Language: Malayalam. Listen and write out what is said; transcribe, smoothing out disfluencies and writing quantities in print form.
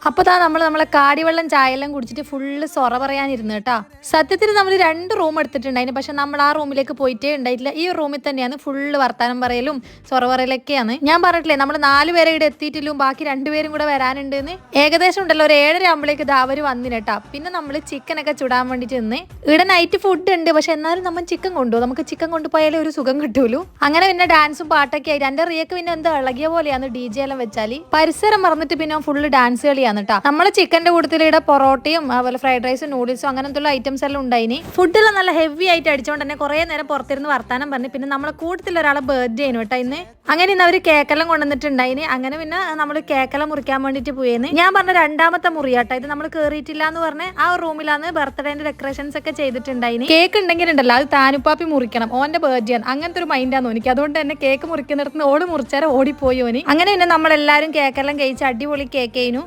അപ്പോൾ നമ്മളെ കാടിവെള്ളം ചായയെല്ലാം കുടിച്ചിട്ട് ഫുള്ള് സൊറ പറയാനിരുന്നു കേട്ടോ. സത്യത്തിൽ നമ്മൾ 2 റൂം എടുത്തിട്ടുണ്ടായിരുന്നു. പക്ഷെ നമ്മൾ ആ റൂമിലേക്ക് പോയിട്ടേ ഉണ്ടായിട്ടില്ല. ഈ റൂമിൽ തന്നെയാണ് ഫുള്ള് വർത്താനം പറയലും സൊറ പറയലൊക്കെയാണ്. ഞാൻ പറഞ്ഞിട്ടില്ലേ നമ്മൾ 4 പേരെ ഇവിടെ എത്തിയിട്ടില്ലും ബാക്കി 2 പേരും കൂടെ വരാനുണ്ടെന്ന്. ഏകദേശം ഉണ്ടല്ലോ ഒരു 7:30 ആകുമ്പോഴേക്ക് അവർ വന്നിന് കേട്ടോ. പിന്നെ നമ്മൾ ചിക്കനൊക്കെ ചുടാൻ വേണ്ടിയിട്ട് നിന്ന്. ഇവിടെ നൈറ്റ് ഫുഡ് ഉണ്ട്, പക്ഷെ എന്നാലും നമ്മൾ ചിക്കൻ കൊണ്ടുപോകും. നമുക്ക് ചിക്കൻ കൊണ്ടുപോയാലേ ഒരു സുഖം കിട്ടൂലൂ. അങ്ങനെ പിന്നെ ഡാൻസും പാട്ടൊക്കെ ആയിട്ട് എൻ്റെ റിയക്ക് പിന്നെ എന്താ ഇളകിയ പോലെയാണ് DJ എല്ലാം വെച്ചാൽ. പരിസരം മറന്നിട്ട് പിന്നെ ഫുള്ള് ഡാൻസ് കളിയാണ് കേട്ടോ. നമ്മള് ചിക്കന്റെ കൂട്ടത്തിൽ ഇവിടെ പൊറോട്ടയും അതുപോലെ ഫ്രൈഡ് റൈസും നൂഡിൽസും അങ്ങനത്തെ ഐറ്റംസ് എല്ലാം ഉണ്ടായിന്. ഫുഡെല്ലാം നല്ല ഹെവി ആയിട്ട് അടിച്ചുകൊണ്ട് തന്നെ കുറെ നേരം പുറത്തിരുന്ന് വർത്താനം പറഞ്ഞു. പിന്നെ നമ്മളെ കൂട്ടത്തിൽ ഒരാളെ ബർത്ത്ഡേ ആണ് കേട്ടോ ഇന്ന്. അങ്ങനെ ഇന്ന് അവര് കേക്കെല്ലാം കൊണ്ടുവന്നിട്ടുണ്ടായിന്. അങ്ങനെ പിന്നെ നമ്മൾ കേക്കെല്ലാം മുറിക്കാൻ വേണ്ടിട്ട് പോയെന്ന്. ഞാൻ പറഞ്ഞ 2ാമത്തെ മുറിയാട്ടോ ഇത്. നമ്മൾ കേറിയിട്ടില്ല എന്ന് പറഞ്ഞ് ആ റൂമിലാണ് ബർത്ത്ഡേന്റെ ഡെക്കറേഷൻസ് ഒക്കെ ചെയ്തിട്ടുണ്ടായിന്. കേക്ക് ഉണ്ടെങ്കിൽ ഉണ്ടല്ലോ അത് താനുപ്പാപ്പി മുറിക്കണം, ഓന്റെ ബർത്ത്ഡേ ആണ് അങ്ങനത്തെ ഒരു മൈൻഡാന്ന് എനിക്ക്. അതുകൊണ്ട് തന്നെ കേക്ക് മുറിക്കുന്നിടത്ത് ഓടി മുറിച്ചാൽ ഓടിപ്പോയി ഓന്. അങ്ങനെ പിന്നെ നമ്മളെല്ലാരും കേക്കെല്ലാം കഴിച്ച് അടിപൊളി കേക്ക് ചെയ്യുന്നു.